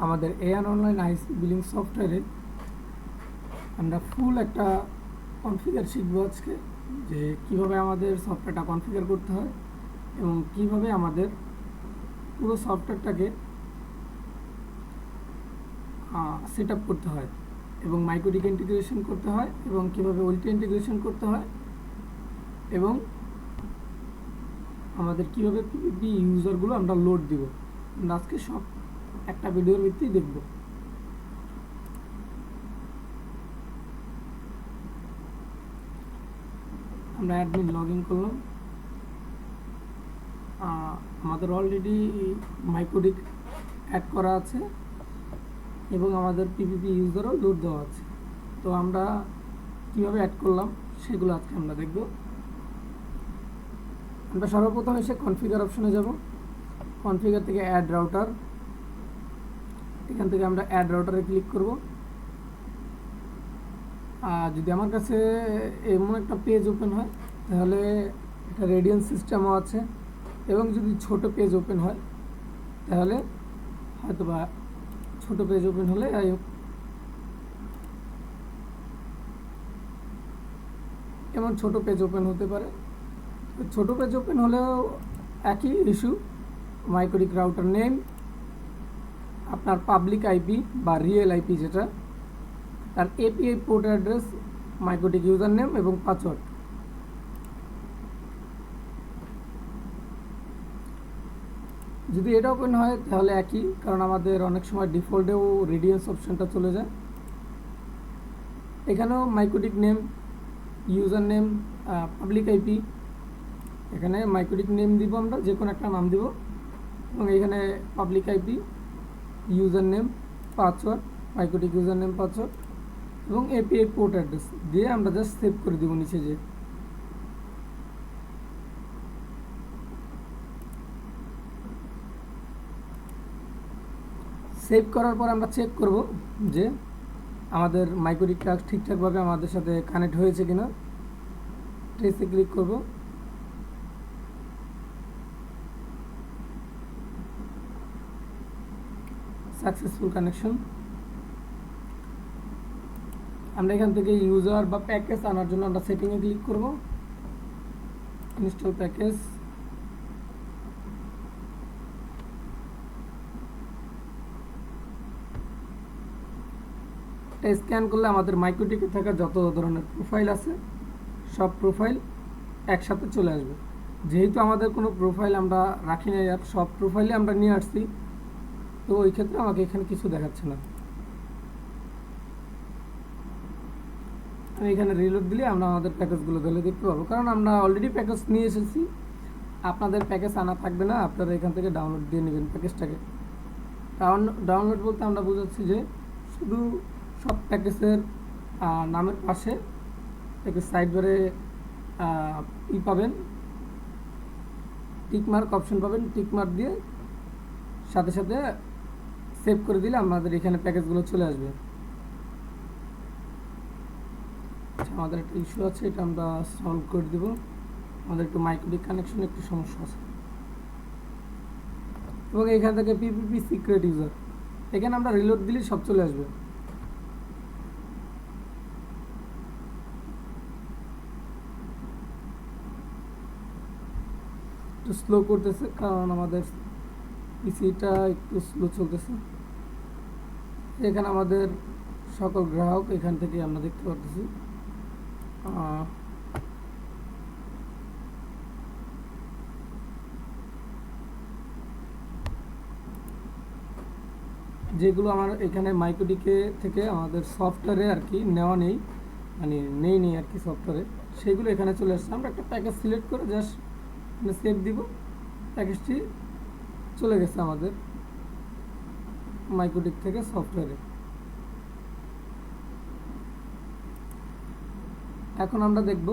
আমাদের এয়ান অনলাইন আইসি বিলিং সফটওয়্যারে আমরা ফুল একটা কনফিগার শিখবো আজকে, যে কিভাবে আমাদের সফটওয়্যারটা কনফিগার করতে হয় এবং কিভাবে আমাদের পুরো সফটওয়্যারটাকে সেট আপ করতে হয় এবং মাইক্রোডিক ইন্টিগ্রেশন করতে হয় এবং কিভাবে ওয়েলটি ইন্টিগ্রেশন করতে হয় এবং আমাদের কিভাবে পিপিপি ইউজারগুলো আমরা লোড দিব। আমরা আজকে সব একটা ভিডিওর ভিত্তিতে দেখব। আমরা অ্যাডমিন লগ ইন করলাম। আমাদের অলরেডি মাইক্রোডিক অ্যাড করা আছে এবং আমাদের পিপিপি ইউজারও লোড দেওয়া আছে। তো আমরা কিভাবে অ্যাড করলাম সেগুলো আজকে আমরা দেখব। আমরা সর্বপ্রথম এসে কনফিগার অপশনে যাব। কনফিগার থেকে অ্যাড রাউটার, এখান থেকে আমরা অ্যাড রাউটারে ক্লিক করব। যদি আমার কাছে এমন একটা পেজ ওপেন হয় তাহলে একটা রেডিয়েন্স সিস্টেমও আছে, এবং যদি ছোট পেজ ওপেন হয় তাহলে হয়তো বা ছোট পেজ ওপেন হলে এমন ছোট পেজ ওপেন হতে পারে। ছোট পেজ ওপেন হলেও একই ইস্যু, মাইক্রোডিক রাউটার নেম, আপনার পাবলিক আইপি বা রিয়েল আইপি যেটা, তার API port address, MikroTik user name এবং পাসওয়ার্ড। যদি এটা ওপেন হয় তাহলে একই, কারণ আমাদের অনেক সময় ডিফল্টেও রেডিয়েন্স অপশনটা চলে যায়। এখানেও MikroTik name, user name, public IP, এখানে মাইক্রোডিক নেম দিব, আমরা যে কোনো একটা নাম দিব, এবং এখানে public IP, user name, password, MikroTik user name, password এবং এপিআই পোর্ট অ্যাড্রেস দিয়ে আমরা জাস্ট সেভ করে দিব নিচে। যে সেভ করার পর আমরা চেক করব যে আমাদের মাইক্রোডিকটা ঠিকঠাকভাবে আমাদের সাথে কানেক্ট হয়েছে কিনা। ট্রেসে ক্লিক করব। Successful connection. আমরা এখান থেকে ইউজার বা প্যাকেজ আনার জন্য আমরা সেটিংয়ে ক্লিক করব। Install package. স্ক্যান করলে আমাদের মাইক্রোডিকে থাকা যত ধরনের প্রোফাইল আছে সব প্রোফাইল একসাথে চলে আসবে। যেহেতু আমাদের কোনো প্রোফাইল আমরা রাখি নাই, আর সব প্রোফাইলে আমরা নিয়ে আসছি, তো ওই ক্ষেত্রে আমাকে এখানে কিছু দেখাচ্ছে না। আমি এখানে রিলোড দিলে আমরা আমাদের প্যাকেজগুলো দিলে দেখতে পাবো, কারণ আমরা অলরেডি প্যাকেজ নিয়ে এসেছি। আপনাদের প্যাকেজ আনা থাকবে না, আপনারা এখান থেকে ডাউনলোড দিয়ে নেবেন প্যাকেজটাকে। ডাউনলোড বলতে আমরা বোঝাচ্ছি যে শুধু সব প্যাকেজের নামের পাশে প্যাকেজ সাইডবারে পাবেন, টিকমার্ক অপশন পাবেন। টিকমার্ক দিয়ে সাথে সাথে সেভ করে দিলে আমাদের এখানে প্যাকেজগুলো চলে আসবে। আচ্ছা, আমাদের একটা ইস্যু আছে, এটা আমরা সলভ করে দেব। আমাদের একটু মাইক্রোডিক কানেকশনে একটু সমস্যা আছে, এবং এখান থেকে পিপিপি সিক্রেট ইউজার, এখানে আমরা রিলোড দিলে সব চলে আসবে। একটু স্লো করতেছে কারণ আমাদের পিসিটা একটু স্লো চলতেছে। এখানে আমাদের সকল গ্রাহক এখান থেকে আমরা দেখতে পাচ্ছি। যেগুলো আমার এখানে মাইক্রোডিকে থেকে আমাদের সফটওয়্যারে আর কি নেওয়া নেই, মানে নেই আর কি সফটওয়্যারে, সেগুলো এখানে চলে আসছে। আমরা একটা প্যাকেজ সিলেক্ট করে জাস্ট সেভ দিব, প্যাকেজটি চলে গেছে আমাদের মাইক্রোডিক থেকে সফটওয়্যারে। এখন আমরা দেখব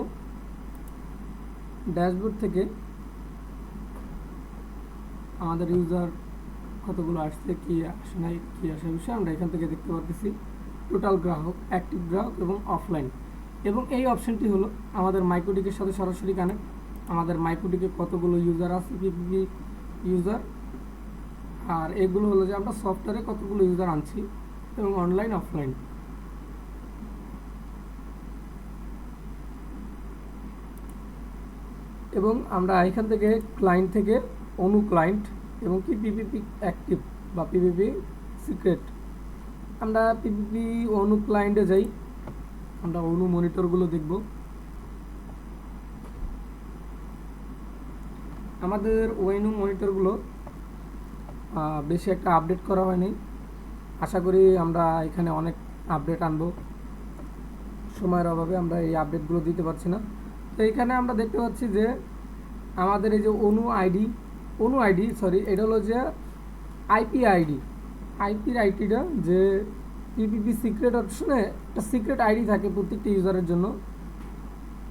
ড্যাশবোর্ড থেকে আমাদের ইউজার কতগুলো আসছে, কি আসে নাই, কি আসে বিষয়ে আমরা এখান থেকে দেখতে পাচ্ছি। টোটাল গ্রাহক, অ্যাক্টিভ গ্রাহক এবং অফলাইন। এবং এই অপশনটি হলো আমাদের মাইক্রোডিকের সাথে সরাসরি কানেক্ট। আমাদের মাইক্রোডিকে কতগুলো ইউজার আছে, পিপিপি ইউজার, আর এগুলো হলো যে আমরা সফটওয়্যারে কতগুলো ইউজার আনছি এবং অনলাইন অফলাইন। এবং আমরা এখান থেকে ক্লায়েন্ট থেকে অনু ক্লায়েন্ট এবং কি পিপিপি অ্যাক্টিভ বা পিপিপি সিক্রেট, আমরা পিপিপি অনু ক্লায়েন্টে যাই, আমরা অনু মনিটরগুলো দেখব। আমাদের ওয়েনু মনিটরগুলো বেশি একটা আপডেট করা হয়নি, আশা করি আমরা এখানে অনেক আপডেট আনবো, সময়ের অভাবে আমরা এই আপডেটগুলো দিতে পারছি না। তো এখানে আমরা দেখতে পাচ্ছি যে আমাদের এই যে অনু আইডি সরি, এটা হলো যে আইপির আইডিটা যে পিপিপি সিক্রেট অপশনে একটা সিক্রেট আইডি থাকে প্রত্যেকটা ইউজারের জন্য,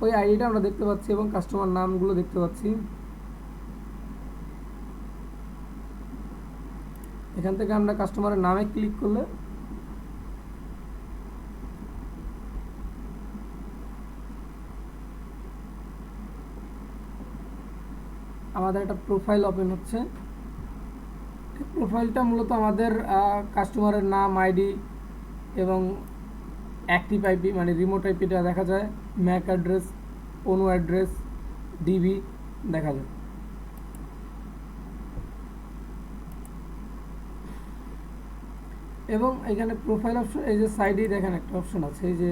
ওই আইডিটা আমরা দেখতে পাচ্ছি এবং কাস্টমার নামগুলো দেখতে পাচ্ছি। এখান থেকে আমরা কাস্টমারের নামে ক্লিক করলে আমাদের একটা প্রোফাইল ওপেন হচ্ছে। প্রোফাইলটা মূলত আমাদের কাস্টমারের নাম, আইডি এবং অ্যাক্টিভ আইপি মানে রিমোট আইপিটা দেখা যায়, ম্যাক অ্যাড্রেস, অনু অ্যাড্রেস, ডিবি দেখা যায়। এবং এখানে প্রোফাইল অপশন, এই যে সাইডেই দেখেন একটা অপশন আছে, এই যে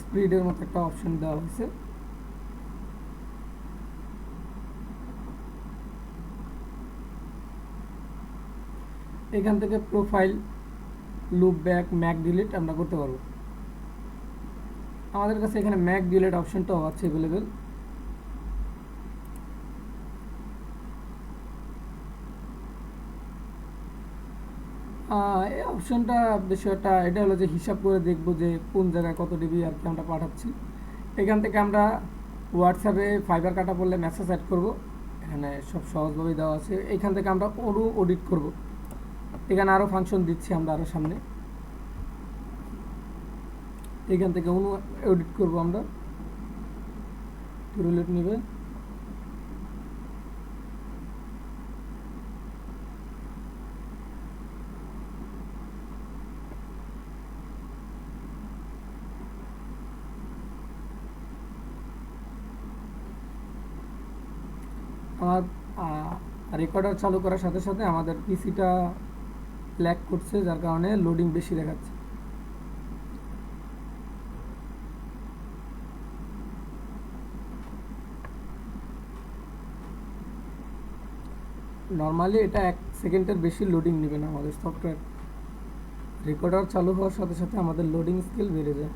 স্প্রিডের মতো একটা অপশন দেওয়া হয়েছে। এখান থেকে profile, loop back, Mac delete আমরা করতে পারবো। আমাদের কাছে এখানে ম্যাক ডিলিট অপশনটাও আছে অ্যাভেলেবেল। এই অপশনটা বিষয়টা এটা হলো যে হিসাব করে দেখবো যে কোন জায়গায় কত ডিবি আর কি আমরা পাঠাচ্ছি। এখান থেকে আমরা হোয়াটসঅ্যাপে ফাইবার কাটা পড়লে মেসেজ অ্যাড করব, এখানে সব সহজভাবেই দেওয়া আছে। এখান থেকে আমরা অনু অডিট করব, এখানে আরও ফাংশন দিচ্ছি আমরা আরও সামনে। এখান থেকে অনু এডিট করব আমরা, রিলেট নেবে। আমার রেকর্ডার চালু করার সাথে সাথে আমাদের পিসিটা ল্যাগ করছে, যার কারণে লোডিং বেশি দেখাচ্ছে। নর্মালি এটা 1 সেকেন্ডের বেশি লোডিং নেবে না আমাদের সফটওয়্যার। রেকর্ডার চালু হওয়ার সাথে সাথে আমাদের লোডিং স্কিল বেড়ে যায়।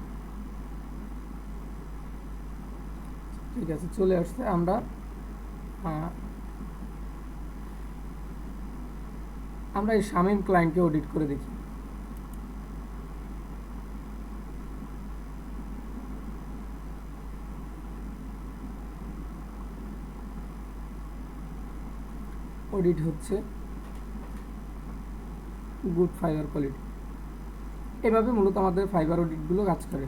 ঠিক আছে, চলে আসছে। আমরা এই শামিম ক্লায়েন্টকে অডিট করে দেখি। অডিট হচ্ছে, গুড ফাইবার কোয়ালিটি। এভাবে মূলত আমাদের ফাইবার অডিটগুলো কাজ করে।